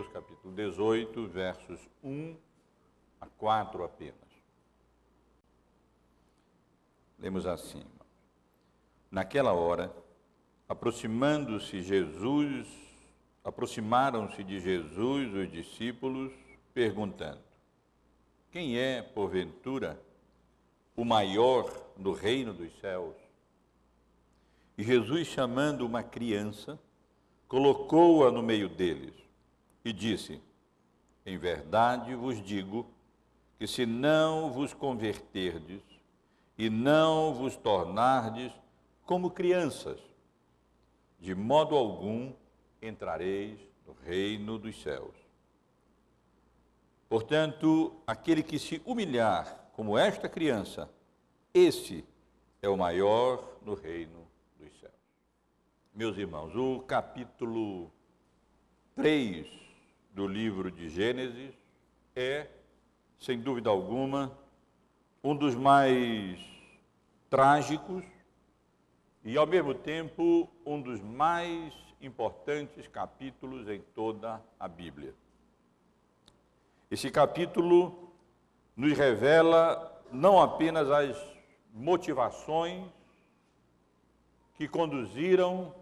Mateus, capítulo 18, versos 1 a 4 apenas. Lemos assim: Naquela hora, aproximaram-se de Jesus os discípulos, perguntando: Quem é, porventura, o maior no reino dos céus? E Jesus, chamando uma criança, colocou-a no meio deles e disse: Em verdade vos digo que se não vos converterdes e não vos tornardes como crianças, de modo algum entrareis no reino dos céus. Portanto, aquele que se humilhar como esta criança, esse é o maior no reino dos céus. Meus irmãos, o capítulo 3 do livro de Gênesis é, sem dúvida alguma, um dos mais trágicos e, ao mesmo tempo, um dos mais importantes capítulos em toda a Bíblia. Esse capítulo nos revela não apenas as motivações que conduziram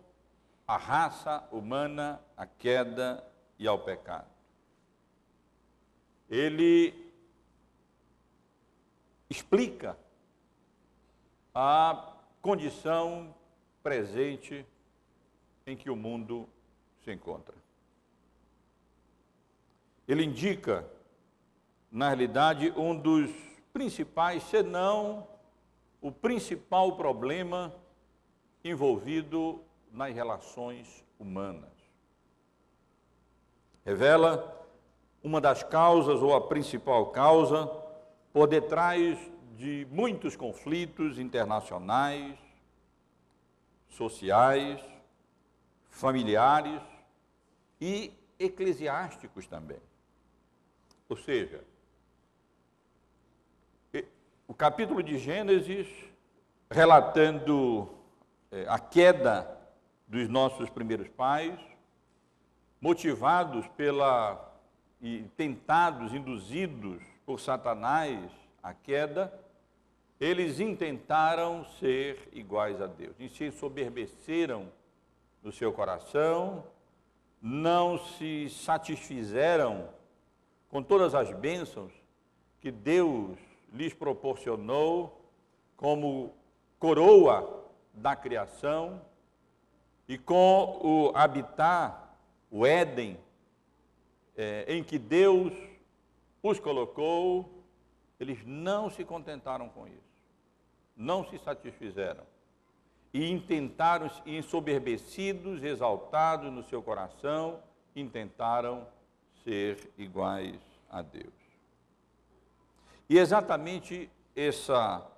a raça humana à queda e ao pecado. Ele explica a condição presente em que o mundo se encontra. Ele indica, na realidade, um dos principais, se não o principal problema envolvido nas relações humanas. Revela uma das causas, ou a principal causa, por detrás de muitos conflitos internacionais, sociais, familiares e eclesiásticos também. Ou seja, o capítulo de Gênesis, relatando a queda dos nossos primeiros pais, motivados e tentados, induzidos por Satanás à queda, eles intentaram ser iguais a Deus, e se ensoberbeceram no seu coração, não se satisfizeram com todas as bênçãos que Deus lhes proporcionou como coroa da criação, e com o habitar, o Éden, em que Deus os colocou, eles não se contentaram com isso, não se satisfizeram, e intentaram, ensoberbecidos, exaltados no seu coração, intentaram ser iguais a Deus. E exatamente essa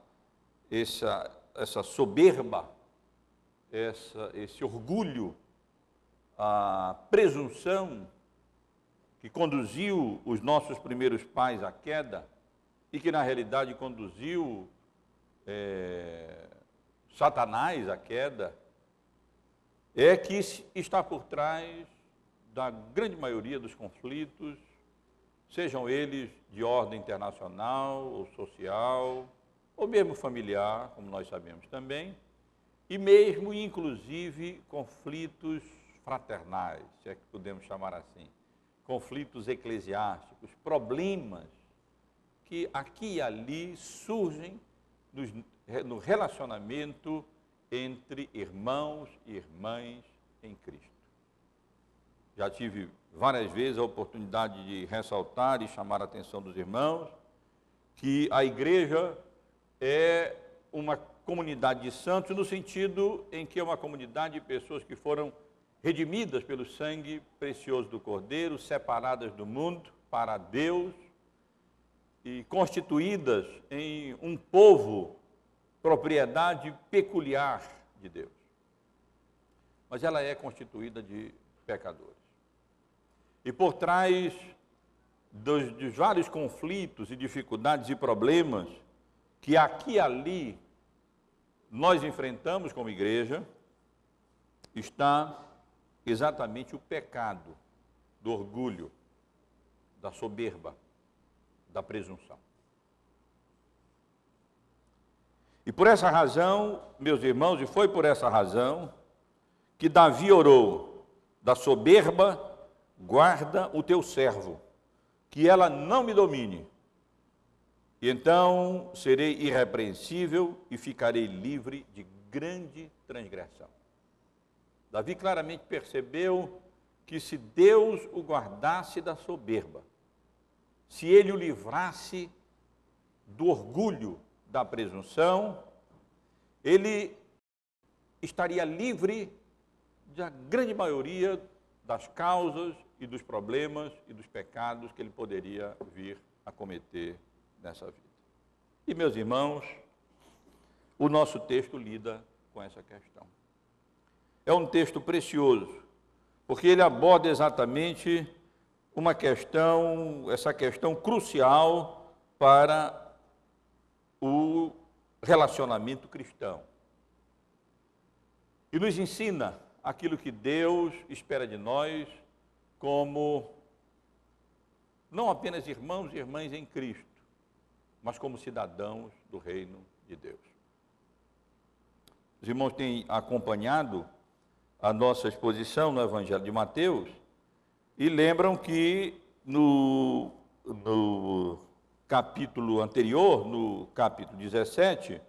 soberba, esse orgulho, a presunção que conduziu os nossos primeiros pais à queda e que na realidade conduziu Satanás à queda, é que está por trás da grande maioria dos conflitos, sejam eles de ordem internacional ou social, ou mesmo familiar, como nós sabemos também, e mesmo, inclusive, conflitos fraternais, se é que podemos chamar assim, conflitos eclesiásticos, problemas que aqui e ali surgem no relacionamento entre irmãos e irmãs em Cristo. Já tive várias vezes a oportunidade de ressaltar e chamar a atenção dos irmãos que a igreja é uma comunidade de santos, no sentido em que é uma comunidade de pessoas que foram redimidas pelo sangue precioso do Cordeiro, separadas do mundo para Deus e constituídas em um povo, propriedade peculiar de Deus. Mas ela é constituída de pecadores. E por trás dos vários conflitos e dificuldades e problemas que aqui e ali nós enfrentamos como igreja, está exatamente o pecado do orgulho, da soberba, da presunção. E por essa razão, meus irmãos, e foi por essa razão que Davi orou: da soberba guarda o teu servo, que ela não me domine. E então serei irrepreensível e ficarei livre de grande transgressão. Davi claramente percebeu que se Deus o guardasse da soberba, se ele o livrasse do orgulho, da presunção, ele estaria livre da grande maioria das causas e dos problemas e dos pecados que ele poderia vir a cometer nessa vida. E, meus irmãos, o nosso texto lida com essa questão. É um texto precioso, porque ele aborda exatamente essa questão crucial para o relacionamento cristão. E nos ensina aquilo que Deus espera de nós como não apenas irmãos e irmãs em Cristo, mas como cidadãos do reino de Deus. Os irmãos têm acompanhado a nossa exposição no Evangelho de Mateus e lembram que no capítulo anterior, no capítulo 17,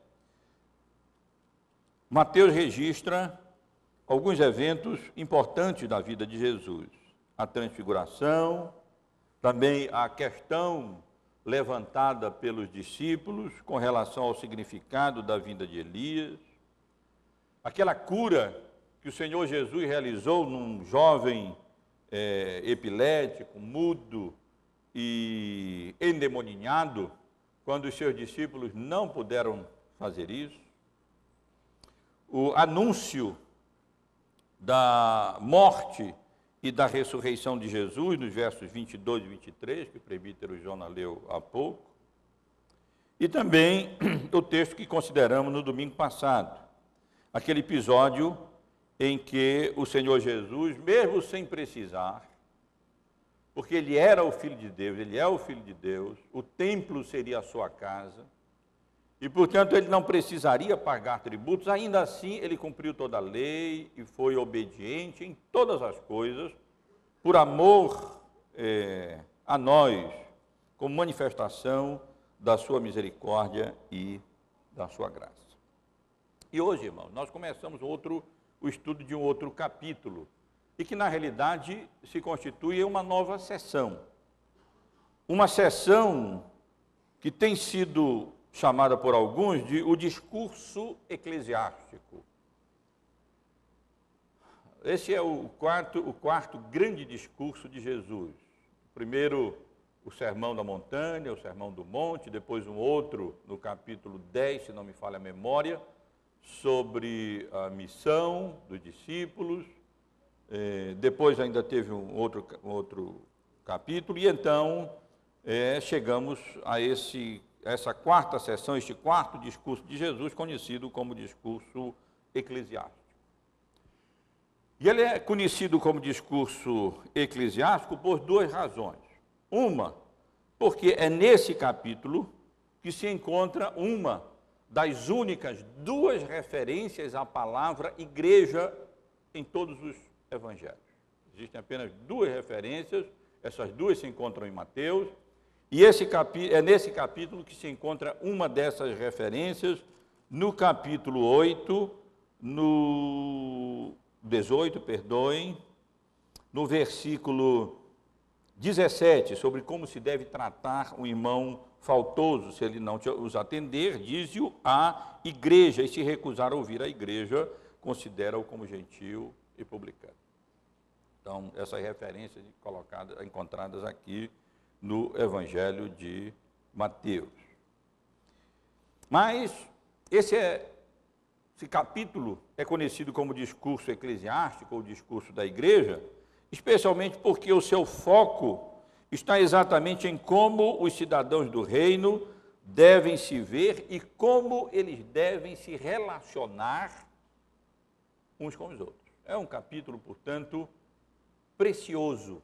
Mateus registra alguns eventos importantes da vida de Jesus. A transfiguração, também a questão levantada pelos discípulos com relação ao significado da vinda de Elias, aquela cura que o Senhor Jesus realizou num jovem epilético, mudo e endemoninhado, quando os seus discípulos não puderam fazer isso. O anúncio da morte e da ressurreição de Jesus, nos versos 22 e 23, que o presbítero Jonas leu há pouco. E também o texto que consideramos no domingo passado, aquele episódio em que o Senhor Jesus, mesmo sem precisar, porque ele era o Filho de Deus, ele é o Filho de Deus, o templo seria a sua casa, e portanto ele não precisaria pagar tributos, ainda assim ele cumpriu toda a lei e foi obediente em todas as coisas, por amor a nós, como manifestação da sua misericórdia e da sua graça. E hoje, irmãos, nós começamos o estudo de um outro capítulo, e que na realidade se constitui uma nova sessão. Uma sessão que tem sido chamada por alguns de o discurso eclesiástico. Esse é o quarto grande discurso de Jesus. Primeiro, o Sermão da Montanha, o Sermão do Monte, depois um outro no capítulo 10, se não me falha a memória, sobre a missão dos discípulos. Depois ainda teve um outro capítulo, e então chegamos a essa quarta sessão, este quarto discurso de Jesus, conhecido como discurso eclesiástico. E ele é conhecido como discurso eclesiástico por duas razões. Uma, porque é nesse capítulo que se encontra uma das únicas duas referências à palavra igreja em todos os evangelhos. Existem apenas duas referências, essas duas se encontram em Mateus, e é nesse capítulo que se encontra uma dessas referências, no capítulo 8, no 18, perdoem, no versículo 17, sobre como se deve tratar um irmão faltoso, se ele não os atender, diz-o a igreja, e se recusar a ouvir a igreja, considera-o como gentil e publicano. Então, essas referências encontradas aqui no Evangelho de Mateus. Mas esse capítulo é conhecido como discurso eclesiástico, ou discurso da igreja, especialmente porque o seu foco está exatamente em como os cidadãos do reino devem se ver e como eles devem se relacionar uns com os outros. É um capítulo, portanto, precioso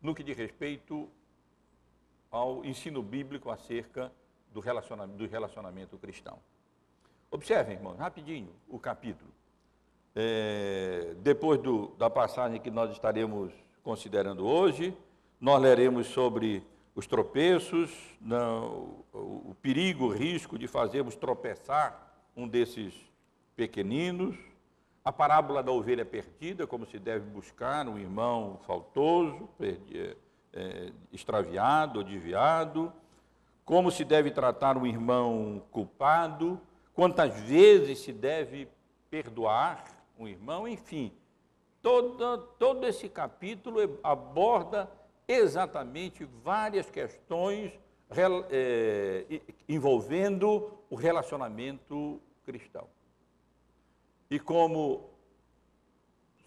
no que diz respeito ao ensino bíblico acerca do relacionamento cristão. Observem, irmãos, rapidinho o capítulo. Depois da passagem que nós estaremos considerando hoje, nós leremos sobre os tropeços, o perigo, o risco de fazermos tropeçar um desses pequeninos, a parábola da ovelha perdida, como se deve buscar um irmão faltoso, extraviado ou desviado, como se deve tratar um irmão culpado, quantas vezes se deve perdoar um irmão, enfim, todo esse capítulo aborda exatamente várias questões envolvendo o relacionamento cristão. E como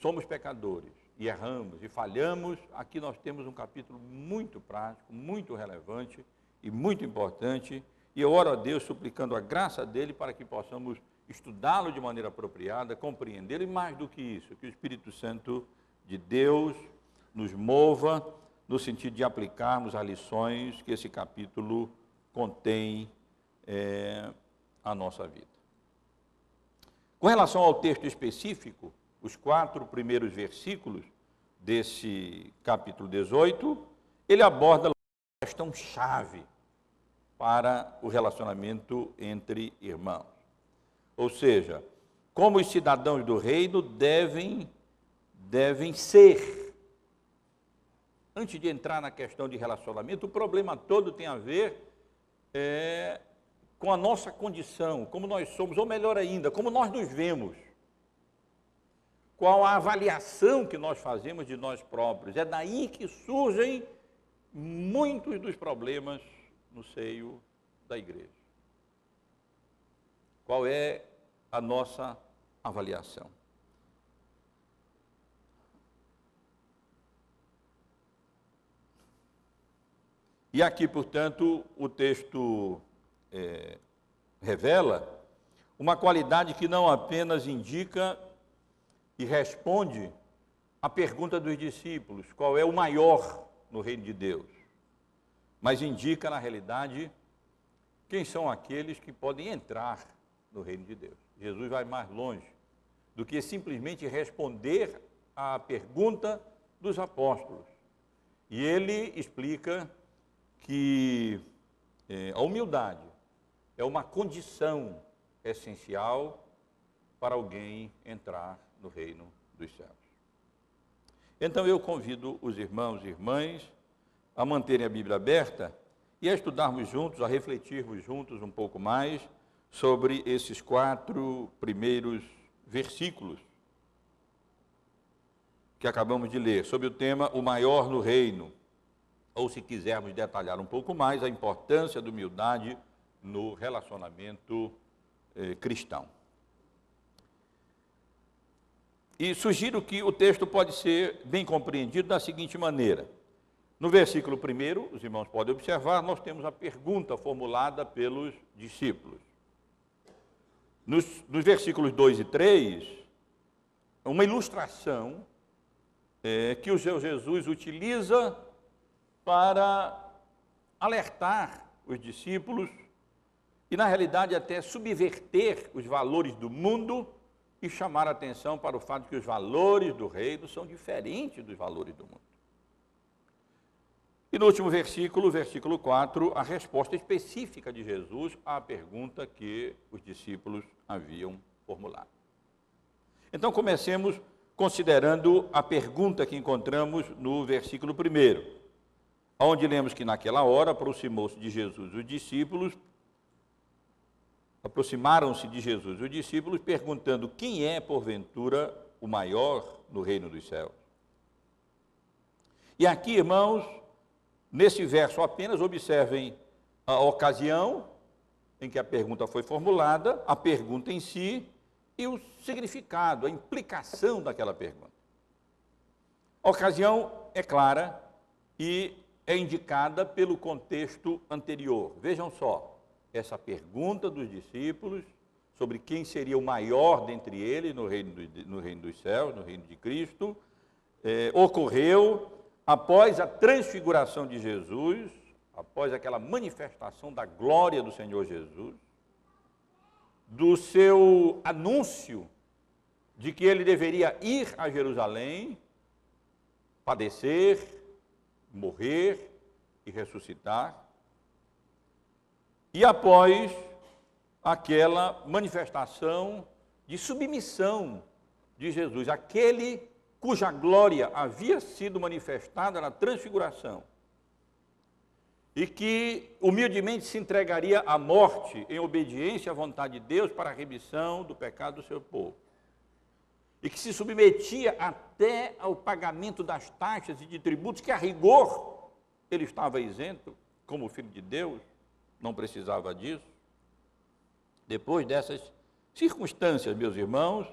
somos pecadores e erramos e falhamos, aqui nós temos um capítulo muito prático, muito relevante e muito importante, e eu oro a Deus suplicando a graça dele para que possamos estudá-lo de maneira apropriada, compreendê-lo, e mais do que isso, que o Espírito Santo de Deus nos mova no sentido de aplicarmos as lições que esse capítulo contém à nossa vida. Com relação ao texto específico, os 4 primeiros versículos desse capítulo 18, ele aborda a questão-chave para o relacionamento entre irmãos. Ou seja, como os cidadãos do reino devem ser. Antes de entrar na questão de relacionamento, o problema todo tem a ver com a nossa condição, como nós somos, ou melhor ainda, como nós nos vemos. Qual a avaliação que nós fazemos de nós próprios. É daí que surgem muitos dos problemas no seio da igreja. Qual é a nossa avaliação? E aqui, portanto, o texto revela uma qualidade que não apenas indica e responde à pergunta dos discípulos, qual é o maior no reino de Deus, mas indica, na realidade, quem são aqueles que podem entrar no reino de Deus. Jesus vai mais longe do que simplesmente responder à pergunta dos apóstolos. E ele explica que a humildade é uma condição essencial para alguém entrar no reino dos céus. Então eu convido os irmãos e irmãs a manterem a Bíblia aberta e a estudarmos juntos, a refletirmos juntos um pouco mais sobre esses 4 primeiros versículos que acabamos de ler, sobre o tema o maior no reino, ou se quisermos detalhar um pouco mais, a importância da humildade no relacionamento cristão. E sugiro que o texto pode ser bem compreendido da seguinte maneira. No versículo 1, os irmãos podem observar, nós temos a pergunta formulada pelos discípulos. Nos versículos 2 e 3, uma ilustração que o Senhor Jesus utiliza para alertar os discípulos e, na realidade, até subverter os valores do mundo e chamar a atenção para o fato de que os valores do reino são diferentes dos valores do mundo. E no último versículo, versículo 4, a resposta específica de Jesus à pergunta que os discípulos haviam formulado. Então, comecemos considerando a pergunta que encontramos no versículo 1, onde lemos que naquela hora aproximaram-se de Jesus os discípulos, perguntando quem é, porventura, o maior no reino dos céus. E aqui, irmãos, nesse verso apenas observem a ocasião em que a pergunta foi formulada, a pergunta em si e o significado, a implicação daquela pergunta. A ocasião é clara e é indicada pelo contexto anterior. Vejam só. Essa pergunta dos discípulos sobre quem seria o maior dentre eles no reino dos céus, no reino de Cristo, ocorreu após a transfiguração de Jesus, após aquela manifestação da glória do Senhor Jesus, do seu anúncio de que ele deveria ir a Jerusalém, padecer, morrer e ressuscitar, e após aquela manifestação de submissão de Jesus, aquele cuja glória havia sido manifestada na transfiguração, e que humildemente se entregaria à morte em obediência à vontade de Deus para a remissão do pecado do seu povo, e que se submetia até ao pagamento das taxas e de tributos, que a rigor ele estava isento, como filho de Deus, não precisava disso. Depois dessas circunstâncias, meus irmãos,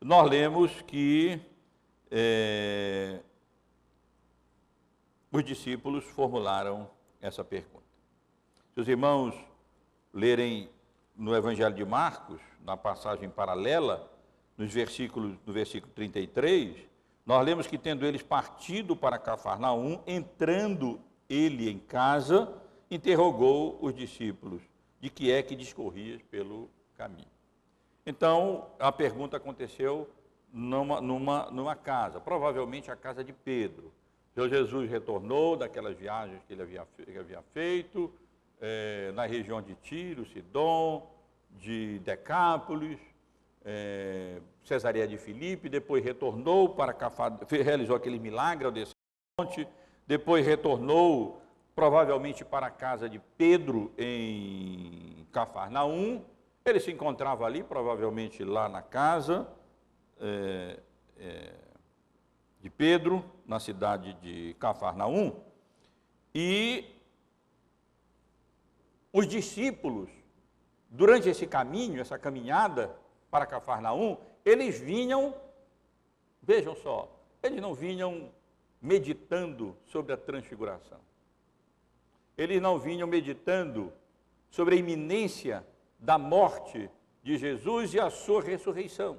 nós lemos que os discípulos formularam essa pergunta. Se os irmãos lerem no Evangelho de Marcos, na passagem paralela, no versículo 33, nós lemos que, tendo eles partido para Cafarnaum, entrando ele em casa, interrogou os discípulos, de que é que discorrias pelo caminho. Então, a pergunta aconteceu numa casa, provavelmente a casa de Pedro. Seu Jesus retornou daquelas viagens que ele havia feito, na região de Tiro, Sidom, de Decápolis, Cesareia de Filipe, depois retornou para realizou aquele milagre ao descer do monte, depois retornou provavelmente para a casa de Pedro em Cafarnaum. Ele se encontrava ali, provavelmente lá na casa de Pedro, na cidade de Cafarnaum, e os discípulos, durante esse caminho, essa caminhada para Cafarnaum, eles vinham, vejam só, eles não vinham meditando sobre a transfiguração. Eles não vinham meditando sobre a iminência da morte de Jesus e a sua ressurreição.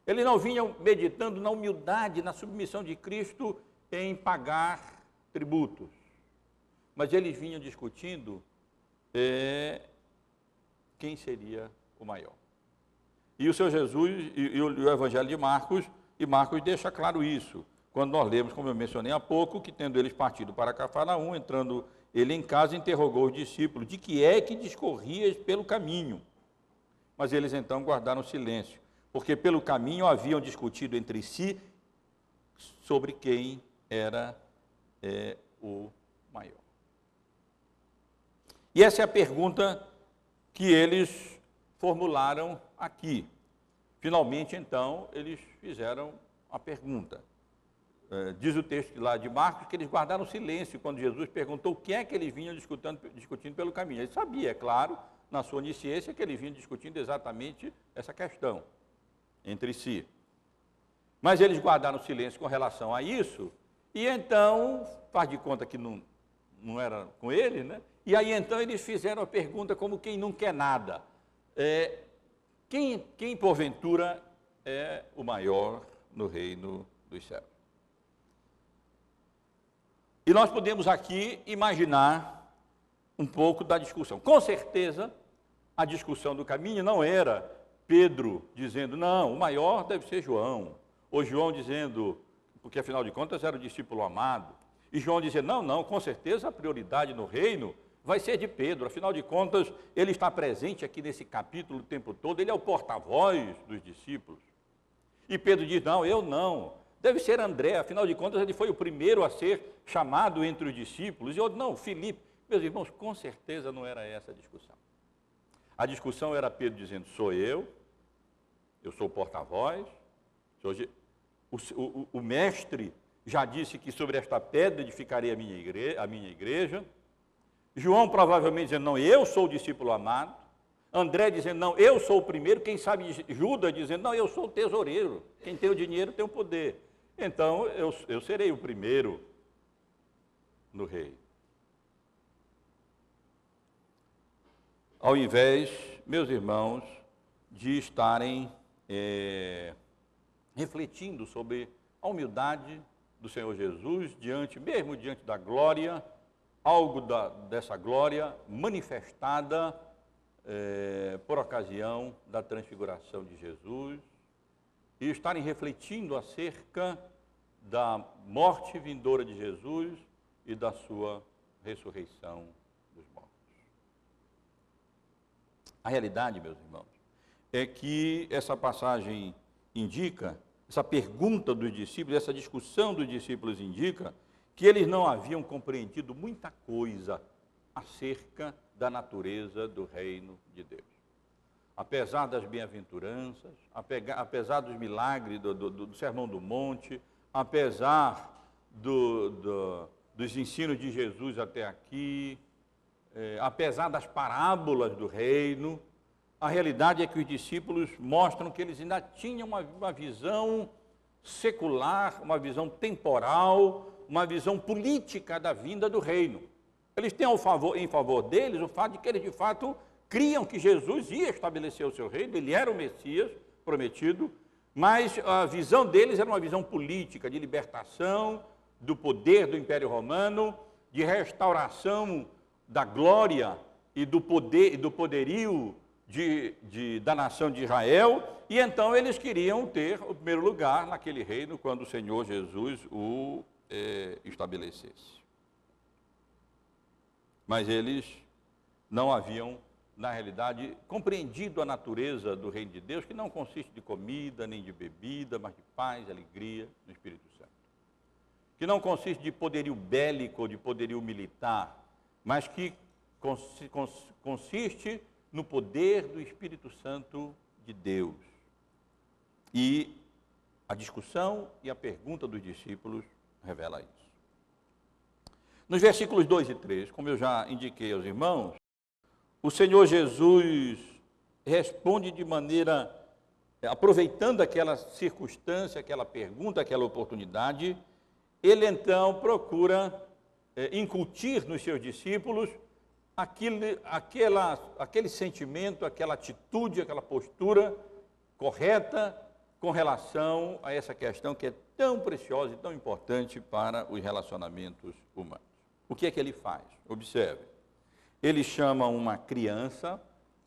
Eles não vinham meditando na humildade, na submissão de Cristo em pagar tributos. Mas eles vinham discutindo quem seria o maior. E o Senhor Jesus, e o Evangelho de Marcos, e Marcos deixa claro isso, quando nós lemos, como eu mencionei há pouco, que tendo eles partido para Cafarnaum, entrando ele em casa, interrogou os discípulos, de que é que discorrias pelo caminho? Mas eles então guardaram silêncio, porque pelo caminho haviam discutido entre si sobre quem era o maior. E essa é a pergunta que eles formularam aqui. Finalmente, então, eles fizeram a pergunta. Diz o texto lá de Marcos que eles guardaram silêncio quando Jesus perguntou o que é que eles vinham discutindo pelo caminho. Ele sabia, é claro, na sua onisciência, que eles vinham discutindo exatamente essa questão entre si. Mas eles guardaram silêncio com relação a isso, e então, faz de conta que não era com eles, né? E aí então eles fizeram a pergunta como quem não quer nada. Quem porventura é o maior no reino dos céus? E nós podemos aqui imaginar um pouco da discussão. Com certeza, a discussão do caminho não era Pedro dizendo, não, o maior deve ser João. Ou João dizendo, porque afinal de contas era o discípulo amado. E João dizendo, não, com certeza a prioridade no reino vai ser de Pedro. Afinal de contas, ele está presente aqui nesse capítulo o tempo todo, ele é o porta-voz dos discípulos. E Pedro diz, não, eu não. Deve ser André, afinal de contas, ele foi o primeiro a ser chamado entre os discípulos. E outro, não, Filipe. Meus irmãos, com certeza não era essa a discussão. A discussão era Pedro dizendo, sou eu sou o porta-voz, o mestre já disse que sobre esta pedra edificarei a minha igreja. João provavelmente dizendo, não, eu sou o discípulo amado. André dizendo, não, eu sou o primeiro. Quem sabe Judas dizendo, não, eu sou o tesoureiro. Quem tem o dinheiro tem o poder. Então, eu serei o primeiro no reino. Ao invés, meus irmãos, de estarem refletindo sobre a humildade do Senhor Jesus, mesmo diante da glória, algo dessa glória manifestada por ocasião da transfiguração de Jesus, e estarem refletindo acerca da morte vindoura de Jesus e da sua ressurreição dos mortos. A realidade, meus irmãos, é que essa passagem indica, essa pergunta dos discípulos, essa discussão dos discípulos indica que eles não haviam compreendido muita coisa acerca da natureza do reino de Deus. Apesar das bem-aventuranças, apesar dos milagres do Sermão do Monte, apesar dos ensinos de Jesus até aqui, apesar das parábolas do reino, a realidade é que os discípulos mostram que eles ainda tinham uma visão secular, uma visão temporal, uma visão política da vinda do reino. Eles têm em favor deles o fato de que eles, de fato, criam que Jesus ia estabelecer o seu reino, ele era o Messias prometido, mas a visão deles era uma visão política, de libertação do poder do Império Romano, de restauração da glória e do poderio da nação de Israel, e então eles queriam ter o primeiro lugar naquele reino quando o Senhor Jesus o estabelecesse. Mas eles não haviam, na realidade, compreendido a natureza do reino de Deus, que não consiste de comida, nem de bebida, mas de paz, alegria no Espírito Santo. Que não consiste de poderio bélico ou de poderio militar, mas que consiste no poder do Espírito Santo de Deus. E a discussão e a pergunta dos discípulos revela isso. Nos versículos 2 e 3, como eu já indiquei aos irmãos, o Senhor Jesus responde de maneira, aproveitando aquela circunstância, aquela pergunta, aquela oportunidade, ele então procura incutir nos seus discípulos aquele sentimento, aquela atitude, aquela postura correta com relação a essa questão que é tão preciosa e tão importante para os relacionamentos humanos. O que é que ele faz? Observe. Ele chama uma criança,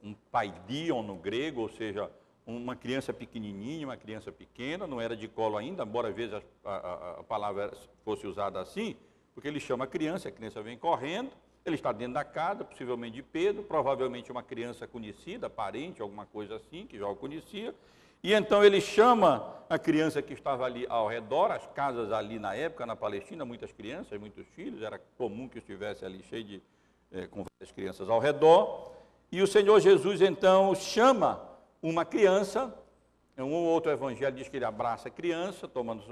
um paidion no grego, ou seja, uma criança pequenininha, uma criança pequena, não era de colo ainda, embora às vezes a palavra fosse usada assim, porque ele chama a criança vem correndo, ele está dentro da casa, possivelmente de Pedro, provavelmente uma criança conhecida, parente, alguma coisa assim, que já o conhecia, e então ele chama a criança que estava ali ao redor, as casas ali na época, na Palestina, muitas crianças, muitos filhos, era comum que estivesse ali cheio com várias crianças ao redor, e o Senhor Jesus então chama uma criança, um ou outro evangelho diz que ele abraça a criança, tomando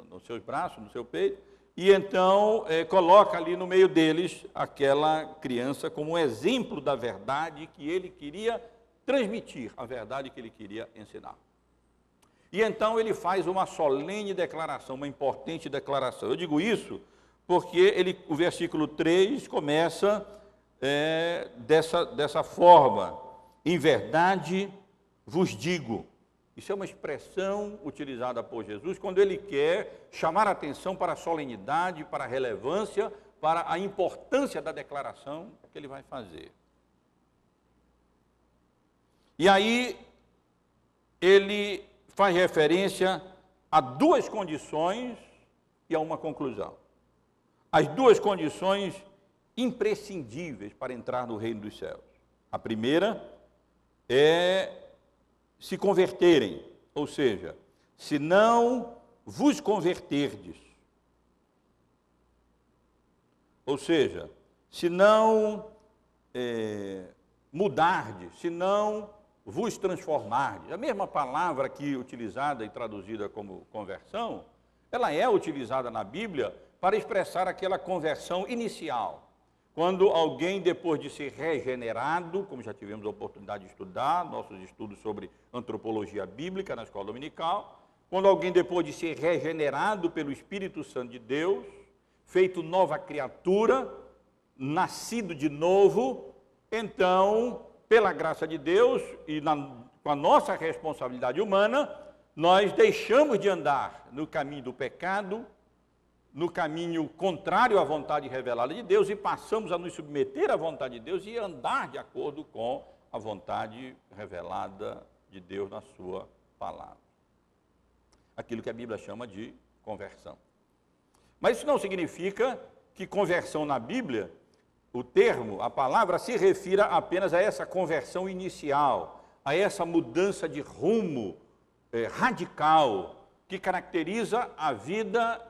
nos seus braços, no seu peito, e então coloca ali no meio deles aquela criança como um exemplo da verdade que ele queria transmitir, a verdade que ele queria ensinar. E então ele faz uma solene declaração, uma importante declaração. Eu digo isso porque o versículo 3 começa dessa forma: em verdade vos digo. Isso é uma expressão utilizada por Jesus quando ele quer chamar a atenção para a solenidade, para a relevância, para a importância da declaração que ele vai fazer. E aí ele faz referência a duas condições e a uma conclusão. As duas condições imprescindíveis para entrar no reino dos céus. A primeira é se converterem, ou seja, se não vos converterdes, ou seja, se não mudardes, se não vos transformardes. A mesma palavra aqui utilizada e traduzida como conversão, ela é utilizada na Bíblia para expressar aquela conversão inicial. Quando alguém, depois de ser regenerado, como já tivemos a oportunidade de estudar, nossos estudos sobre antropologia bíblica na escola dominical, quando alguém, depois de ser regenerado pelo Espírito Santo de Deus, feito nova criatura, nascido de novo, então, pela graça de Deus e com a nossa responsabilidade humana, nós deixamos de andar no caminho do pecado no caminho contrário à vontade revelada de Deus e passamos a nos submeter à vontade de Deus e andar de acordo com a vontade revelada de Deus na sua palavra. Aquilo que a Bíblia chama de conversão. Mas isso não significa que conversão na Bíblia, o termo, a palavra, se refira apenas a essa conversão inicial, a essa mudança de rumo radical que caracteriza a vida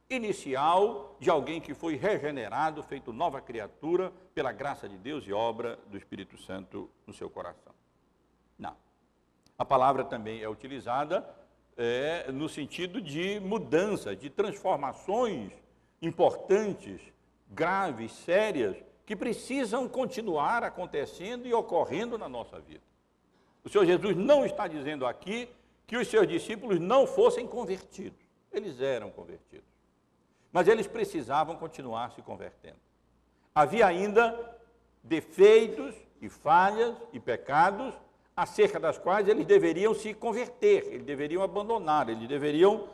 inicial de alguém que foi regenerado, feito nova criatura pela graça de Deus e obra do Espírito Santo no seu coração. Não. A palavra também é utilizada no sentido de mudança, de transformações importantes, graves, sérias, que precisam continuar acontecendo e ocorrendo na nossa vida. O Senhor Jesus não está dizendo aqui que os seus discípulos não fossem convertidos. Eles eram convertidos. Mas eles precisavam continuar se convertendo. Havia ainda defeitos e falhas e pecados acerca das quais eles deveriam se converter, eles deveriam abandonar, eles deveriam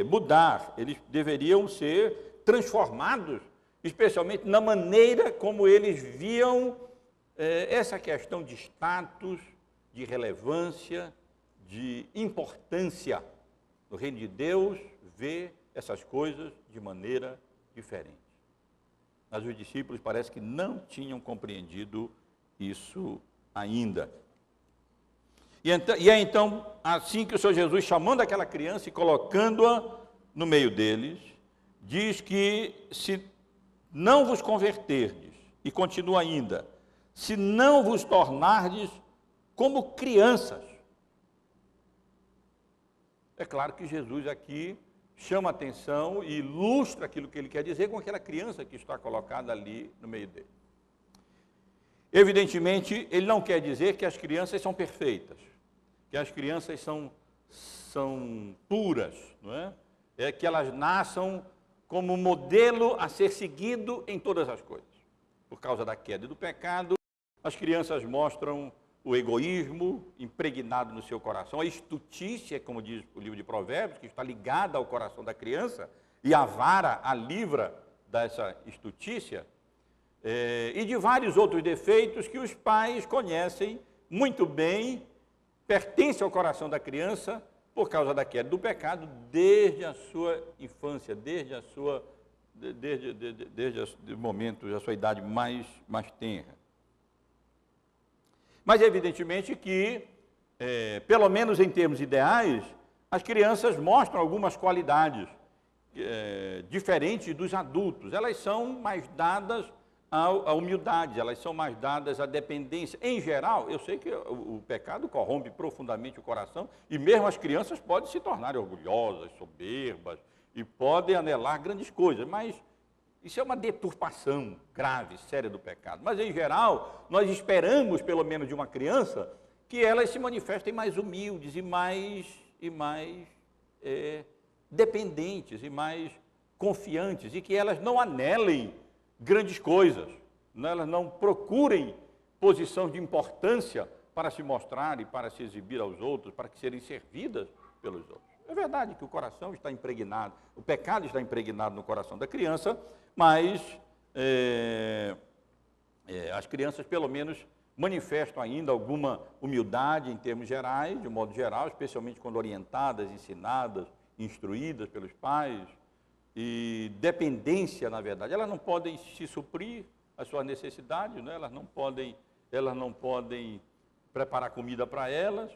mudar, eles deveriam ser transformados, especialmente na maneira como eles viam essa questão de status, de relevância, de importância. No reino de Deus, vê essas coisas de maneira diferente. Mas os discípulos parece que não tinham compreendido isso ainda. E é então assim que o Senhor Jesus, chamando aquela criança e colocando-a no meio deles, diz que se não vos converterdes, e continua ainda, se não vos tornardes como crianças. É claro que Jesus aqui chama atenção e ilustra aquilo que ele quer dizer com aquela criança que está colocada ali no meio dele. Evidentemente, ele não quer dizer que as crianças são perfeitas, que as crianças são puras, não é? É que elas nasçam como modelo a ser seguido em todas as coisas. Por causa da queda e do pecado, as crianças mostram o egoísmo impregnado no seu coração, a estutícia, como diz o livro de Provérbios, que está ligada ao coração da criança, e a vara a livra dessa estutícia, e de vários outros defeitos que os pais conhecem muito bem, pertencem ao coração da criança por causa da queda do pecado desde a sua infância, desde o momento da sua idade mais tenra. Mas evidentemente que, pelo menos em termos ideais, as crianças mostram algumas qualidades diferentes dos adultos. Elas são mais dadas à humildade, elas são mais dadas à dependência. Em geral, eu sei que o pecado corrompe profundamente o coração e mesmo as crianças podem se tornar orgulhosas, soberbas e podem anelar grandes coisas, mas isso é uma deturpação grave, séria do pecado. Mas, em geral, nós esperamos, pelo menos de uma criança, que elas se manifestem mais humildes e mais dependentes e mais confiantes e que elas não anelem grandes coisas, elas não procurem posição de importância para se mostrar e para se exibir aos outros, para que serem servidas pelos outros. É verdade que o coração está impregnado, o pecado está impregnado no coração da criança, mas as crianças, pelo menos, manifestam ainda alguma humildade em termos gerais, de um modo geral, especialmente quando orientadas, ensinadas, instruídas pelos pais, e dependência, na verdade. Elas não podem se suprir as suas necessidades, né? Elas não podem preparar comida para elas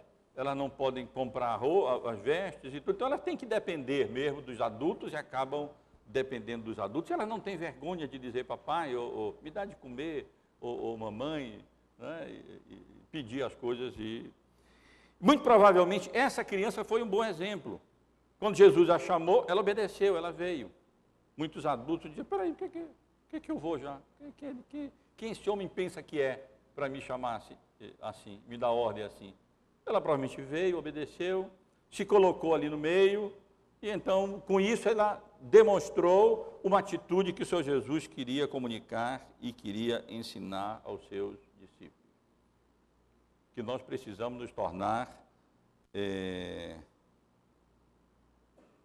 não podem comprar as vestes e tudo, então elas têm que depender mesmo dos adultos e acabam dependendo dos adultos. Elas não têm vergonha de dizer, papai, me dá de comer, ou mamãe, né? e pedir as coisas. E muito provavelmente essa criança foi um bom exemplo. Quando Jesus a chamou, ela obedeceu, ela veio. Muitos adultos diziam, peraí, o que eu vou já? Quem esse homem pensa que é para me chamar assim, me dar ordem assim? Ela provavelmente veio, obedeceu, se colocou ali no meio, e então, com isso, ela demonstrou uma atitude que o Senhor Jesus queria comunicar e queria ensinar aos seus discípulos. Que nós precisamos nos tornar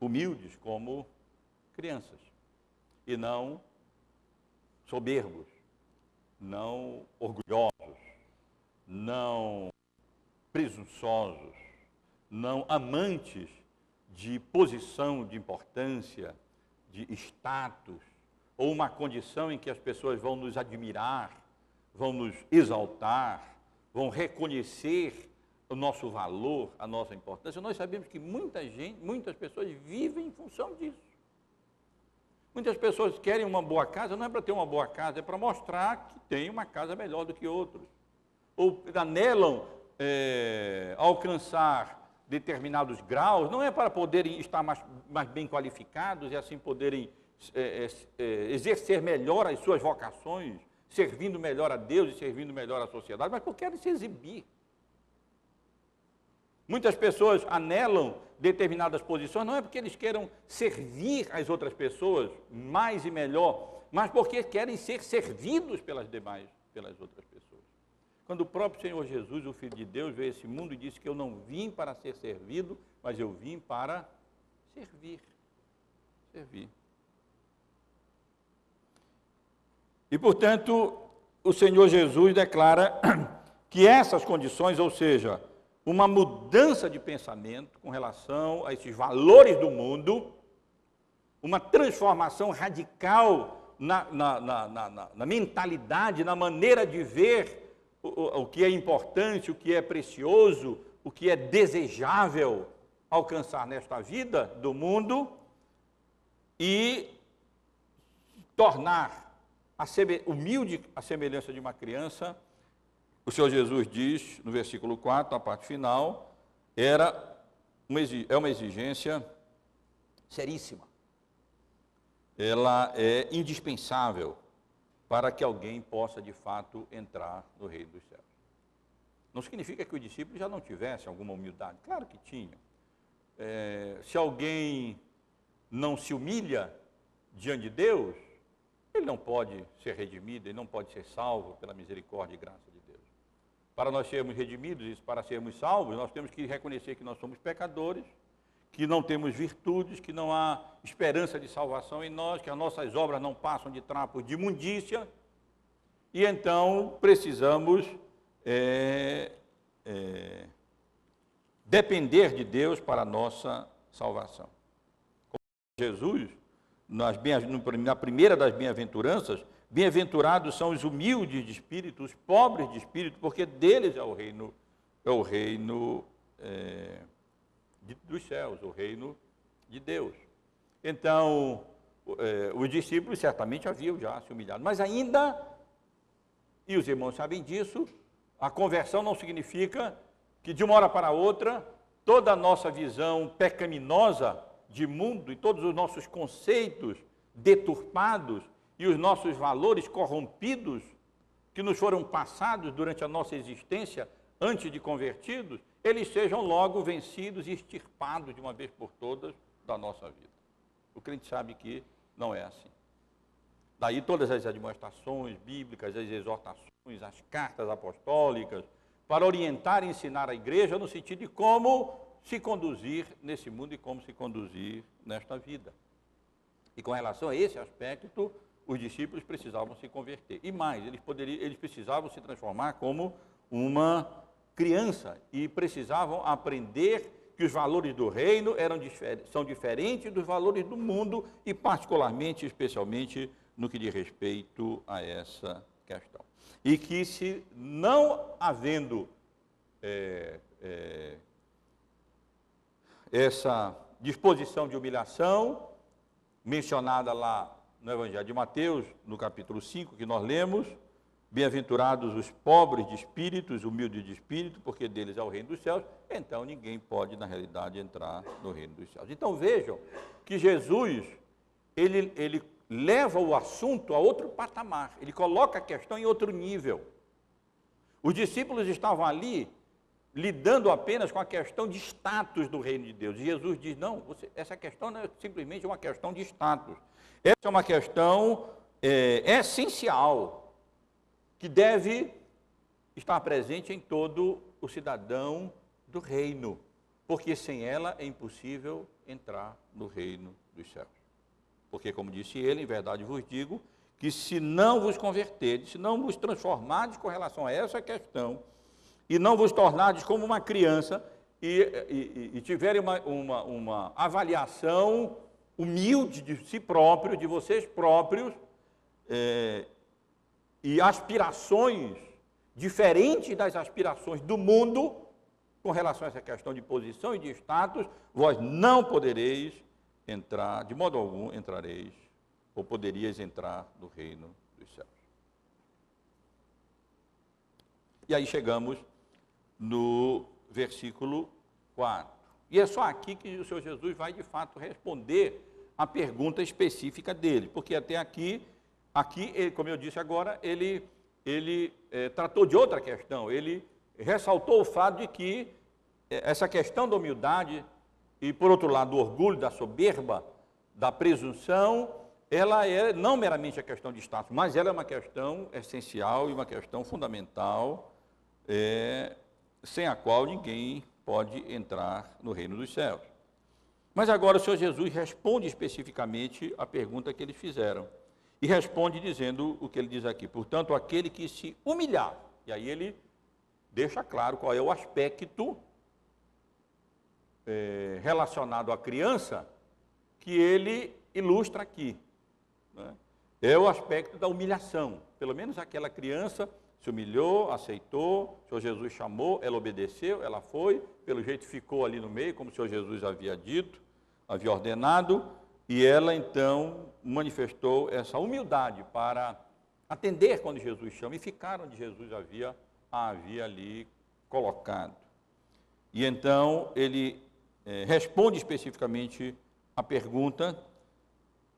humildes como crianças, e não soberbos, não orgulhosos, não presunçosos, não amantes de posição, de importância, de status, ou uma condição em que as pessoas vão nos admirar, vão nos exaltar, vão reconhecer o nosso valor, a nossa importância. Nós sabemos que muitas pessoas vivem em função disso. Muitas pessoas querem uma boa casa, não é para ter uma boa casa, é para mostrar que tem uma casa melhor do que outros. Ou anelam alcançar determinados graus, não é para poderem estar mais bem qualificados e assim poderem exercer melhor as suas vocações, servindo melhor a Deus e servindo melhor a sociedade, mas porque querem se exibir. Muitas pessoas anelam determinadas posições, não é porque eles queiram servir as outras pessoas mais e melhor, mas porque querem ser servidos pelas outras pessoas. Quando o próprio Senhor Jesus, o Filho de Deus, veio a esse mundo e disse que eu não vim para ser servido, mas eu vim para servir. Servir. E, portanto, o Senhor Jesus declara que essas condições, ou seja, uma mudança de pensamento com relação a esses valores do mundo, uma transformação radical na mentalidade, na maneira de ver o que é importante, o que é precioso, o que é desejável alcançar nesta vida do mundo e tornar humilde a semelhança de uma criança. O Senhor Jesus diz, no versículo 4, a parte final, é uma exigência seríssima. Ela é indispensável para que alguém possa, de fato, entrar no reino dos céus. Não significa que o discípulo já não tivesse alguma humildade. Claro que tinha. Se alguém não se humilha diante de Deus, ele não pode ser redimido, ele não pode ser salvo pela misericórdia e graça de Deus. Para nós sermos redimidos e para sermos salvos, nós temos que reconhecer que nós somos pecadores, que não temos virtudes, que não há esperança de salvação em nós, que as nossas obras não passam de trapos de imundícia, e então precisamos depender de Deus para a nossa salvação. Como Jesus, na primeira das bem-aventuranças, bem-aventurados são os humildes de espírito, os pobres de espírito, porque deles é o reino dos céus, o reino de Deus. Então, os discípulos certamente haviam já se humilhado, mas ainda, e os irmãos sabem disso, a conversão não significa que de uma hora para outra, toda a nossa visão pecaminosa de mundo e todos os nossos conceitos deturpados e os nossos valores corrompidos que nos foram passados durante a nossa existência antes de convertidos, eles sejam logo vencidos e extirpados de uma vez por todas da nossa vida. O crente sabe que não é assim. Daí todas as admoestações bíblicas, as exortações, as cartas apostólicas, para orientar e ensinar a igreja no sentido de como se conduzir nesse mundo e como se conduzir nesta vida. E com relação a esse aspecto, os discípulos precisavam se converter. E mais, eles precisavam se transformar como uma criança e precisavam aprender que os valores do reino são diferentes dos valores do mundo e particularmente, especialmente, no que diz respeito a essa questão. E que se não havendo essa disposição de humilhação, mencionada lá no Evangelho de Mateus, no capítulo 5, que nós lemos, bem-aventurados os pobres de espírito, os humildes de espírito, porque deles é o reino dos céus, então ninguém pode, na realidade, entrar no reino dos céus. Então vejam que Jesus, ele leva o assunto a outro patamar, ele coloca a questão em outro nível. Os discípulos estavam ali lidando apenas com a questão de status do reino de Deus. E Jesus diz, não, essa questão não é simplesmente uma questão de status. Essa é uma questão essencial, que deve estar presente em todo o cidadão do reino, porque sem ela é impossível entrar no reino dos céus. Porque, como disse ele, em verdade vos digo, que se não vos converterdes, se não vos transformardes com relação a essa questão, e não vos tornardes como uma criança, e tiverem uma avaliação humilde de si próprio, de vocês próprios, e aspirações diferentes das aspirações do mundo, com relação a essa questão de posição e de status, vós não podereis entrar, de modo algum entrareis, ou poderias entrar no reino dos céus. E aí chegamos no versículo 4. E é só aqui que o Senhor Jesus vai, de fato, responder a pergunta específica dele, porque até aqui, ele, como eu disse agora, ele tratou de outra questão, ele ressaltou o fato de que essa questão da humildade e, por outro lado, do orgulho, da soberba, da presunção, ela é não meramente a questão de status, mas ela é uma questão essencial e uma questão fundamental, sem a qual ninguém pode entrar no reino dos céus. Mas agora o Senhor Jesus responde especificamente a pergunta que eles fizeram. E responde dizendo o que ele diz aqui: portanto, aquele que se humilhar. E aí ele deixa claro qual é o aspecto relacionado à criança que ele ilustra aqui, né? É o aspecto da humilhação. Pelo menos aquela criança se humilhou, aceitou, o Senhor Jesus chamou, ela obedeceu, ela foi, pelo jeito ficou ali no meio, como o Senhor Jesus havia dito, havia ordenado, e ela então manifestou essa humildade para atender quando Jesus chama e ficar onde Jesus havia ali colocado. E então ele responde especificamente a pergunta,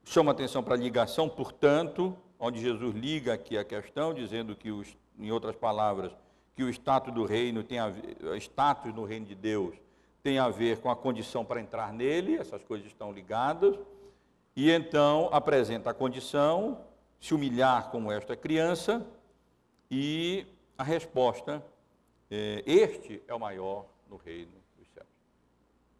chama atenção para a ligação, portanto, onde Jesus liga aqui a questão, dizendo que, em outras palavras, que o status do reino status no reino de Deus tem a ver com a condição para entrar nele, essas coisas estão ligadas, e então apresenta a condição, se humilhar como esta criança, e a resposta, este é o maior no reino dos céus.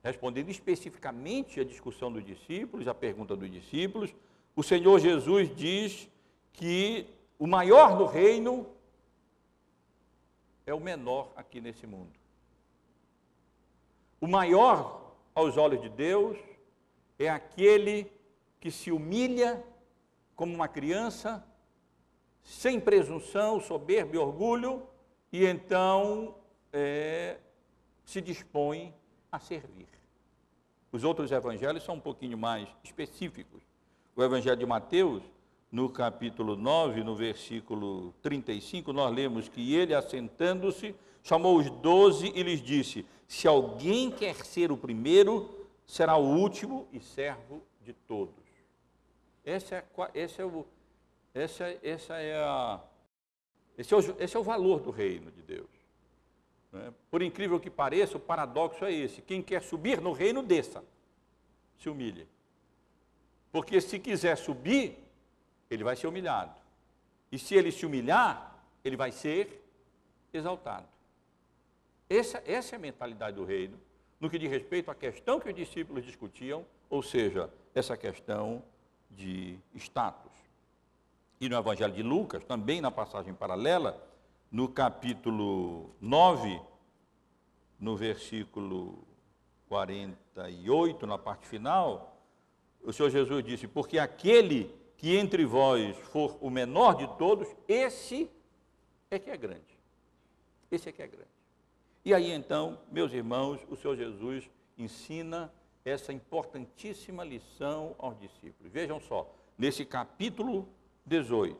Respondendo especificamente à discussão dos discípulos, à pergunta dos discípulos, o Senhor Jesus diz que o maior do reino é o menor aqui nesse mundo. O maior aos olhos de Deus é aquele que se humilha como uma criança, sem presunção, soberba e orgulho, e então se dispõe a servir. Os outros evangelhos são um pouquinho mais específicos. O evangelho de Mateus, no capítulo 9, no versículo 35, nós lemos que ele, assentando-se, chamou os 12 e lhes disse: se alguém quer ser o primeiro, será o último e servo de todos. Esse é o valor do reino de Deus. Por incrível que pareça, o paradoxo é esse: quem quer subir no reino, desça, se humilhe. Porque se quiser subir, ele vai ser humilhado. E se ele se humilhar, ele vai ser exaltado. Essa é a mentalidade do reino, no que diz respeito à questão que os discípulos discutiam, ou seja, essa questão de status. E no Evangelho de Lucas, também na passagem paralela, no capítulo 9, no versículo 48, na parte final, o Senhor Jesus disse: porque aquele que entre vós for o menor de todos, esse é que é grande. Esse é que é grande. E aí então, meus irmãos, o Senhor Jesus ensina essa importantíssima lição aos discípulos. Vejam só, nesse capítulo 18,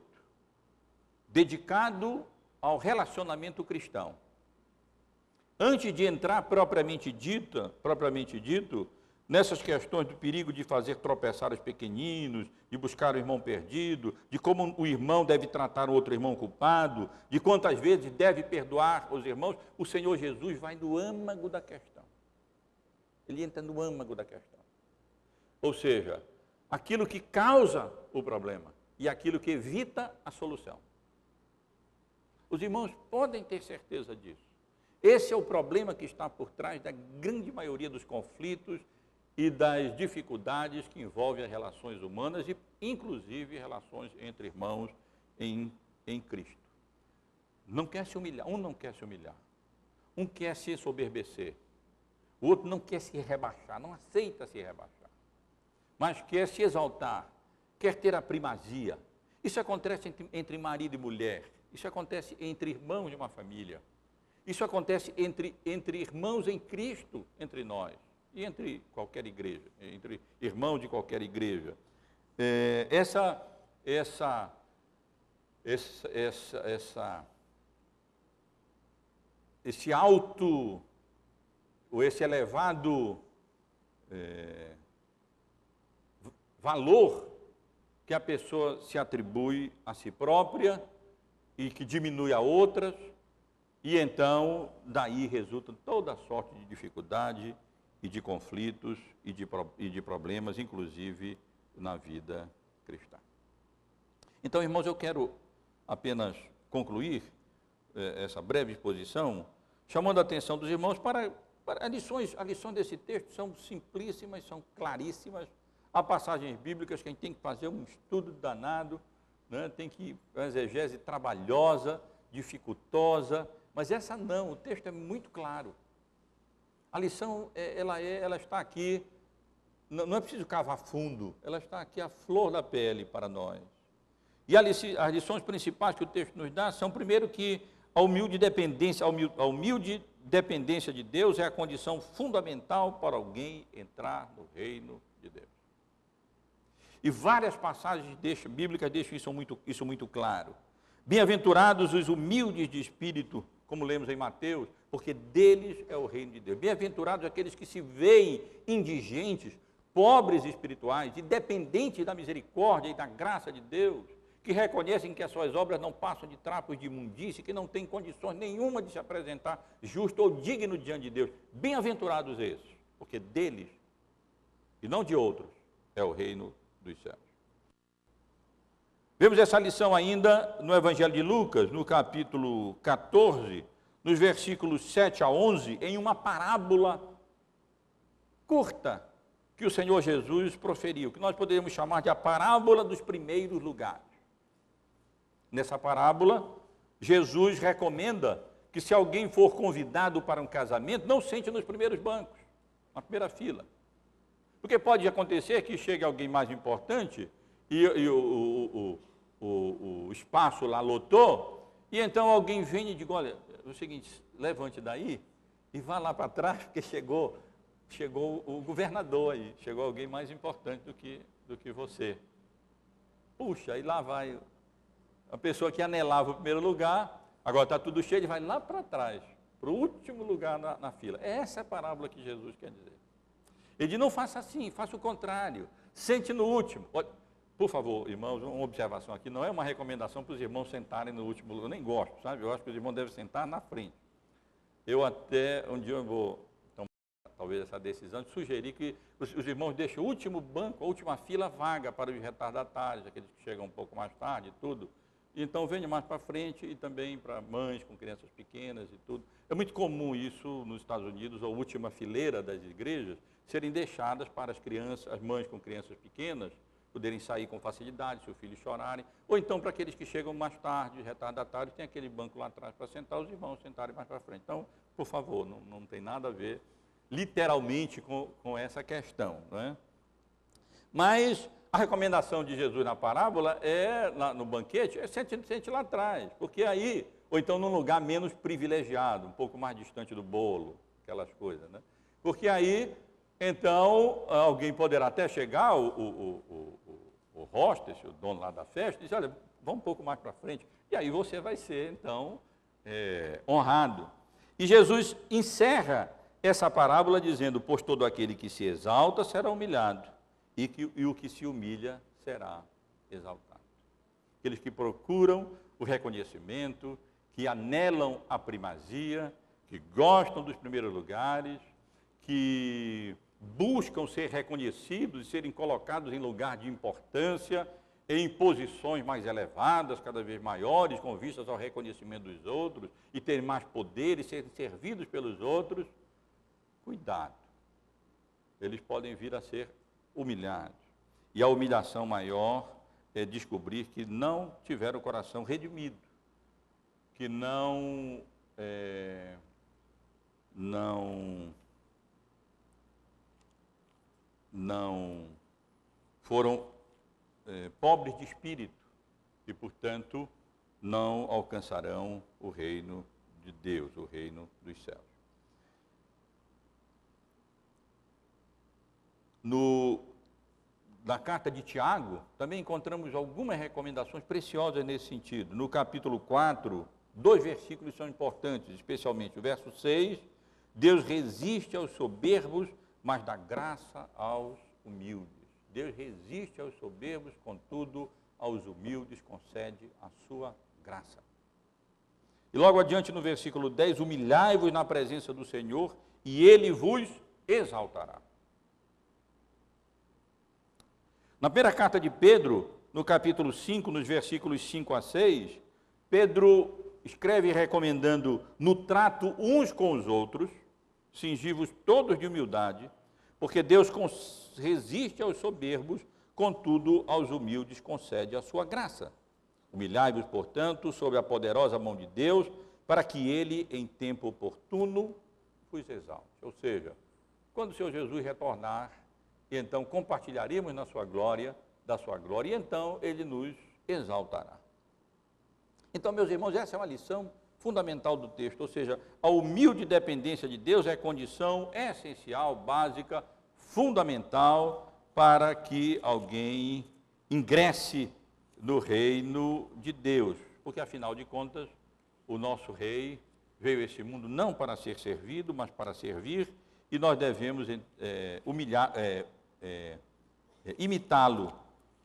dedicado ao relacionamento cristão. Antes de entrar propriamente dito, nessas questões do perigo de fazer tropeçar os pequeninos, de buscar o irmão perdido, de como o irmão deve tratar o outro irmão culpado, de quantas vezes deve perdoar os irmãos, o Senhor Jesus vai no âmago da questão. Ele entra no âmago da questão. Ou seja, aquilo que causa o problema e aquilo que evita a solução. Os irmãos podem ter certeza disso. Esse é o problema que está por trás da grande maioria dos conflitos e das dificuldades que envolvem as relações humanas e, inclusive, relações entre irmãos em Cristo. Não quer se humilhar, um não quer se humilhar, um quer se ensoberbecer, o outro não quer se rebaixar, não aceita se rebaixar, mas quer se exaltar, quer ter a primazia. Isso acontece entre marido e mulher, isso acontece entre irmãos de uma família, isso acontece entre irmãos em Cristo, entre nós, e entre qualquer igreja, entre irmãos de qualquer igreja. Esse alto, ou esse elevado valor que a pessoa se atribui a si própria e que diminui a outras, e então daí resulta toda sorte de dificuldade e de conflitos e de problemas, inclusive na vida cristã. Então, irmãos, eu quero apenas concluir essa breve exposição, chamando a atenção dos irmãos para as lições desse texto são simplíssimas, são claríssimas. Há passagens bíblicas que a gente tem que fazer um estudo danado, né? Tem que uma exegese trabalhosa, dificultosa, mas essa não, o texto é muito claro. A lição, ela está aqui, não é preciso cavar fundo, ela está aqui à flor da pele para nós. E as lições principais que o texto nos dá são, primeiro, que a humilde dependência de Deus é a condição fundamental para alguém entrar no reino de Deus. E várias passagens bíblicas deixam isso muito claro. Bem-aventurados os humildes de espírito, como lemos em Mateus, porque deles é o reino de Deus. Bem-aventurados aqueles que se veem indigentes, pobres espirituais e dependentes da misericórdia e da graça de Deus, que reconhecem que as suas obras não passam de trapos de imundície, que não têm condições nenhuma de se apresentar justo ou digno diante de Deus. Bem-aventurados esses, porque deles, e não de outros, é o reino dos céus. Vemos essa lição ainda no Evangelho de Lucas, no capítulo 14, nos versículos 7 a 11, em uma parábola curta que o Senhor Jesus proferiu, que nós poderíamos chamar de a parábola dos primeiros lugares. Nessa parábola, Jesus recomenda que se alguém for convidado para um casamento, não sente nos primeiros bancos, na primeira fila. Porque pode acontecer que chegue alguém mais importante e o espaço lá lotou, e então alguém vem e diz, olha, é o seguinte, levante daí e vá lá para trás, porque chegou o governador aí, chegou alguém mais importante do que você. Puxa, e lá vai a pessoa que anelava o primeiro lugar, agora está tudo cheio, ele vai lá para trás, para o último lugar na fila. Essa é a parábola que Jesus quer dizer. Ele diz, não faça assim, faça o contrário, sente no último. Por favor, irmãos, uma observação aqui, não é uma recomendação para os irmãos sentarem no último lugar, eu nem gosto, sabe? Eu acho que os irmãos devem sentar na frente. Eu até, um dia eu vou tomar talvez essa decisão, de sugerir que os irmãos deixem o último banco, a última fila vaga para os retardatários, aqueles que chegam um pouco mais tarde e tudo. Então, venha mais para frente e também para mães com crianças pequenas e tudo. É muito comum isso nos Estados Unidos, a última fileira das igrejas, serem deixadas para as crianças, as mães com crianças pequenas, poderem sair com facilidade, se os filhos chorarem, ou então para aqueles que chegam mais tarde, retardatários, tem aquele banco lá atrás para sentar, os irmãos sentarem mais para frente. Então, por favor, não tem nada a ver, literalmente, com essa questão, não é? Mas a recomendação de Jesus na parábola no banquete, sente lá atrás, porque aí, ou então num lugar menos privilegiado, um pouco mais distante do bolo, aquelas coisas, né? Porque aí, então, alguém poderá até chegar, o hostess, o dono lá da festa, e dizer, olha, vamos um pouco mais para frente, e aí você vai ser, então, honrado. E Jesus encerra essa parábola dizendo, pois todo aquele que se exalta será humilhado, e o que se humilha será exaltado. Aqueles que procuram o reconhecimento, que anelam a primazia, que gostam dos primeiros lugares, que buscam ser reconhecidos e serem colocados em lugar de importância, em posições mais elevadas, cada vez maiores, com vistas ao reconhecimento dos outros, e terem mais poder e serem servidos pelos outros, cuidado. eles podem vir a ser humilhados. E a humilhação maior é descobrir que não tiveram o coração redimido, que não foram pobres de espírito e, portanto, não alcançarão o reino de Deus, o reino dos céus. Na carta de Tiago, também encontramos algumas recomendações preciosas nesse sentido. No capítulo 4, 2 versículos são importantes, especialmente o verso 6, Deus resiste aos soberbos, mas dá graça aos humildes. Deus resiste aos soberbos, contudo, aos humildes concede a sua graça. E logo adiante no versículo 10, humilhai-vos na presença do Senhor e Ele vos exaltará. Na primeira carta de Pedro, no capítulo 5, nos versículos 5 a 6, Pedro escreve recomendando no trato uns com os outros, cingivos todos de humildade, porque Deus resiste aos soberbos, contudo aos humildes concede a sua graça. Humilhai-vos, portanto, sob a poderosa mão de Deus, para que Ele, em tempo oportuno, vos exalte. Ou seja, quando o Senhor Jesus retornar, e então compartilharemos da sua glória, e então Ele nos exaltará. Então, meus irmãos, essa é uma lição fundamental do texto, ou seja, a humilde dependência de Deus é condição essencial, básica, fundamental para que alguém ingresse no reino de Deus, porque afinal de contas, o nosso rei veio a esse mundo não para ser servido, mas para servir, e nós devemos imitá-lo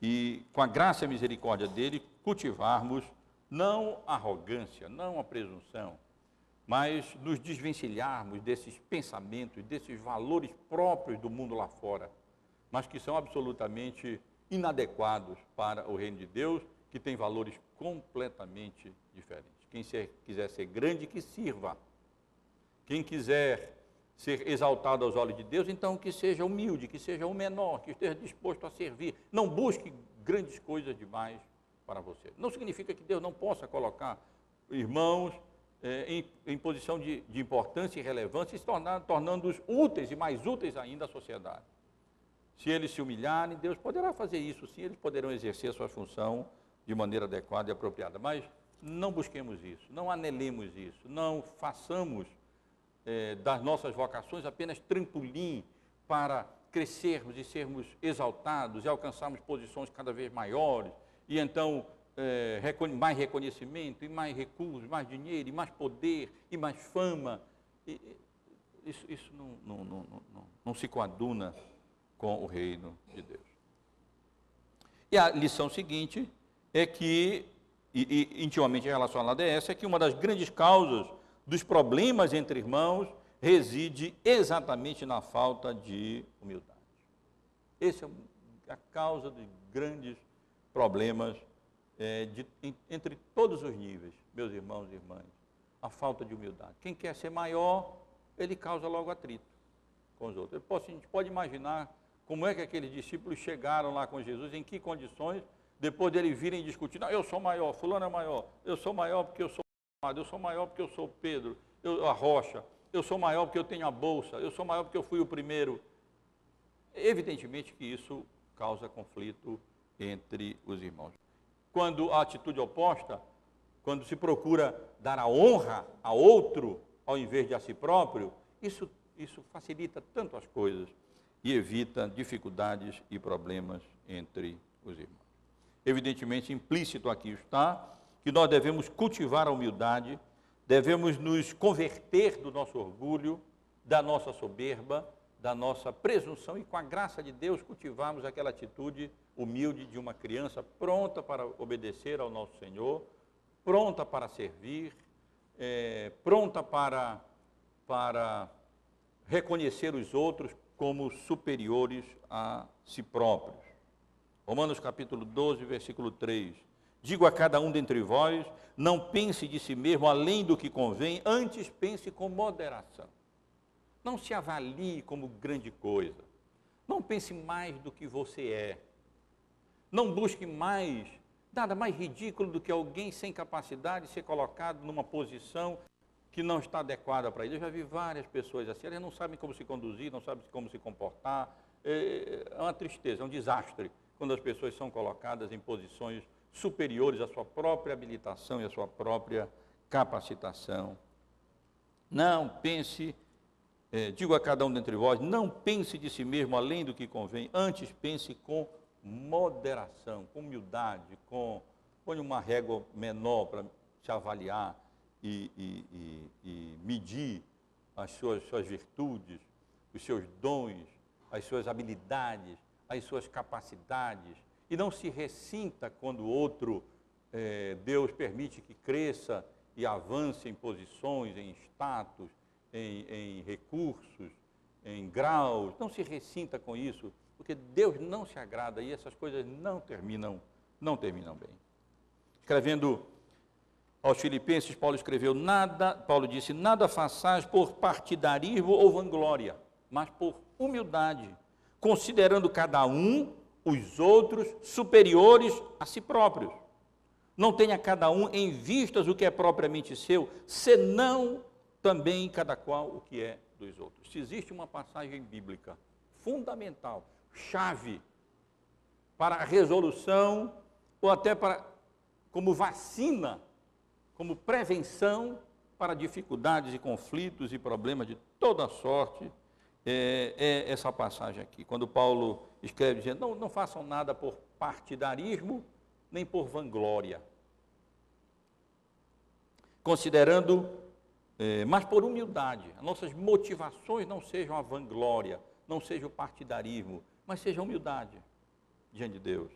e, com a graça e a misericórdia dele, cultivarmos não a arrogância, não a presunção, mas nos desvencilharmos desses pensamentos, desses valores próprios do mundo lá fora, mas que são absolutamente inadequados para o reino de Deus, que tem valores completamente diferentes. Quem quiser ser grande, que sirva. Quem quiser ser exaltado aos olhos de Deus, então que seja humilde, que seja o menor, que esteja disposto a servir. Não busque grandes coisas demais para você. Não significa que Deus não possa colocar irmãos em posição de importância e relevância, e tornando-os úteis e mais úteis ainda à sociedade. Se eles se humilharem, Deus poderá fazer isso, sim, eles poderão exercer a sua função de maneira adequada e apropriada. Mas não busquemos isso, não anelemos isso, não façamos das nossas vocações apenas trampolim para crescermos e sermos exaltados e alcançarmos posições cada vez maiores, e então mais reconhecimento, e mais recursos, mais dinheiro, e mais poder, e mais fama. Isso não se coaduna com o reino de Deus. E a lição seguinte é que, e intimamente relacionada a essa, é que uma das grandes causas dos problemas entre irmãos reside exatamente na falta de humildade. Essa é a causa de grandes problemas entre todos os níveis, meus irmãos e irmãs. A falta de humildade. Quem quer ser maior, ele causa logo atrito com os outros. A gente pode imaginar como é que aqueles discípulos chegaram lá com Jesus, em que condições, depois dele virem discutir, não, eu sou maior, fulano é maior, eu sou maior porque eu sou eu sou maior porque eu sou Pedro, a rocha, eu sou maior porque eu tenho a bolsa, eu sou maior porque eu fui o primeiro. Evidentemente que isso causa conflito entre os irmãos. Quando a atitude oposta, quando se procura dar a honra a outro, ao invés de a si próprio, isso facilita tanto as coisas e evita dificuldades e problemas entre os irmãos. Evidentemente, implícito aqui está que nós devemos cultivar a humildade, devemos nos converter do nosso orgulho, da nossa soberba, da nossa presunção, e com a graça de Deus cultivarmos aquela atitude humilde de uma criança pronta para obedecer ao nosso Senhor, pronta para servir, pronta para reconhecer os outros como superiores a si próprios. Romanos capítulo 12, versículo 3. Digo a cada um dentre vós, não pense de si mesmo além do que convém, antes pense com moderação. Não se avalie como grande coisa. Não pense mais do que você é. Não busque mais, nada mais ridículo do que alguém sem capacidade ser colocado numa posição que não está adequada para ele. Eu já vi várias pessoas assim, elas não sabem como se conduzir, não sabem como se comportar. É uma tristeza, é um desastre quando as pessoas são colocadas em posições superiores à sua própria habilitação e à sua própria capacitação. Não pense, digo a cada um dentre vós, não pense de si mesmo além do que convém, antes pense com moderação, com humildade, põe uma régua menor para se avaliar e medir as suas virtudes, os seus dons, as suas habilidades, as suas capacidades, e não se ressinta quando o outro, Deus permite que cresça e avance em posições, em status, em recursos, em graus. Não se ressinta com isso, porque Deus não se agrada e essas coisas não terminam bem. Escrevendo aos Filipenses, Paulo disse, nada façais por partidarismo ou vanglória, mas por humildade, considerando cada um os outros superiores a si próprios. Não tenha cada um em vistas o que é propriamente seu, senão também cada qual o que é dos outros. Se existe uma passagem bíblica fundamental, chave para a resolução, ou até como vacina, como prevenção para dificuldades e conflitos e problemas de toda sorte, é essa passagem aqui, quando Paulo escreve dizendo, não façam nada por partidarismo, nem por vanglória, considerando, mas por humildade, as nossas motivações não sejam a vanglória, não seja o partidarismo, mas seja a humildade diante de Deus.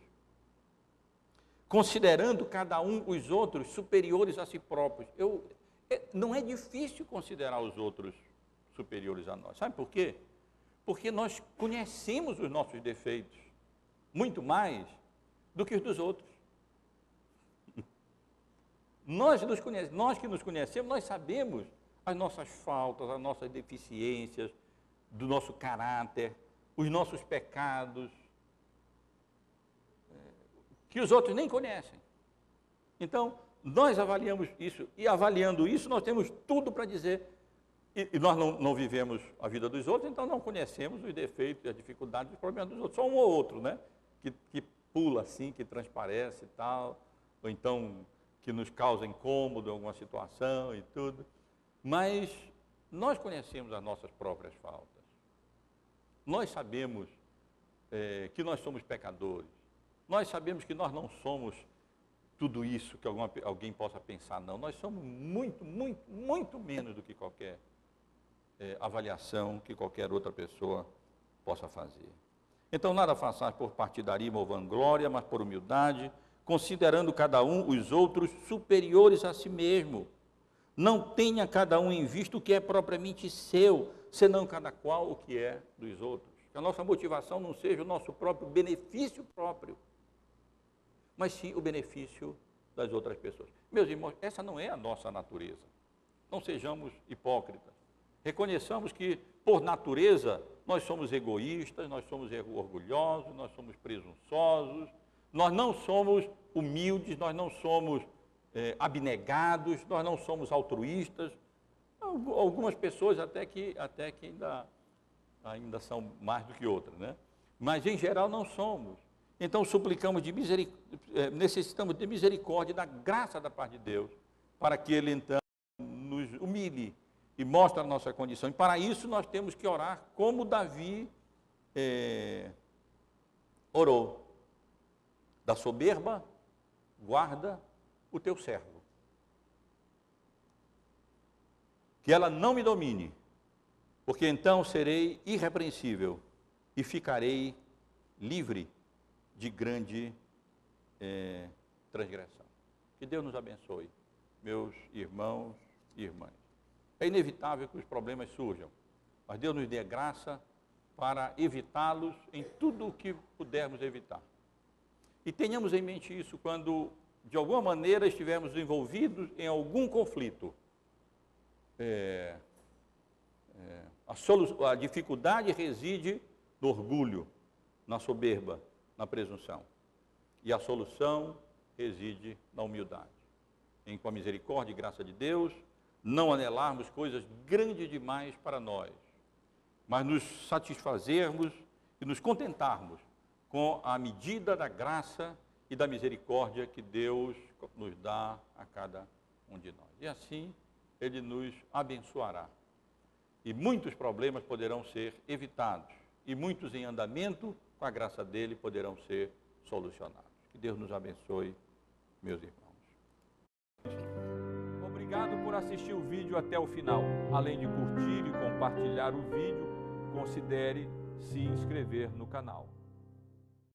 Considerando cada um os outros superiores a si próprios. Não é difícil considerar os outros superiores a nós. Sabe por quê? Porque nós conhecemos os nossos defeitos muito mais do que os dos outros. Nós que nos conhecemos, nós sabemos as nossas faltas, as nossas deficiências, do nosso caráter, os nossos pecados, que os outros nem conhecem. Então, nós avaliamos isso, e avaliando isso, nós temos tudo para dizer. E nós não vivemos a vida dos outros, então não conhecemos os defeitos, as dificuldades, os problemas dos outros. Só um ou outro, né? Que pula assim, que transparece e tal, ou então que nos causa incômodo em alguma situação e tudo. Mas nós conhecemos as nossas próprias faltas. Nós sabemos que nós somos pecadores. Nós sabemos que nós não somos tudo isso que alguém possa pensar, não. Nós somos muito, muito, muito menos do que qualquer avaliação que qualquer outra pessoa possa fazer. Então, nada façais por partidarismo ou vanglória, mas por humildade, considerando cada um os outros superiores a si mesmo. Não tenha cada um em vista o que é propriamente seu, senão cada qual o que é dos outros. Que a nossa motivação não seja o nosso próprio benefício próprio, mas sim o benefício das outras pessoas. Meus irmãos, essa não é a nossa natureza. Não sejamos hipócritas. Reconheçamos que, por natureza, nós somos egoístas, nós somos orgulhosos, nós somos presunçosos, nós não somos humildes, nós não somos abnegados, nós não somos altruístas. Algumas pessoas até que ainda são mais do que outras, né? Mas, em geral, não somos. Então, suplicamos necessitamos de misericórdia, da graça da parte de Deus, para que Ele, então, nos humilhe e mostre a nossa condição. E, para isso, nós temos que orar como Davi orou. Da soberba, guarda o teu servo. Que ela não me domine, porque então serei irrepreensível e ficarei livre de grande transgressão. Que Deus nos abençoe, meus irmãos e irmãs. É inevitável que os problemas surjam, mas Deus nos dê graça para evitá-los em tudo o que pudermos evitar. E tenhamos em mente isso quando, de alguma maneira, estivermos envolvidos em algum conflito. A dificuldade reside no orgulho, na soberba, na presunção. E a solução reside na humildade. Em, com a misericórdia e graça de Deus, não anelarmos coisas grandes demais para nós, mas nos satisfazermos e nos contentarmos com a medida da graça e da misericórdia que Deus nos dá a cada um de nós. E assim, Ele nos abençoará. E muitos problemas poderão ser evitados, e muitos em andamento, com a graça dEle, poderão ser solucionados. Que Deus nos abençoe, meus irmãos. Obrigado por assistir o vídeo até o final. Além de curtir e compartilhar o vídeo, considere se inscrever no canal.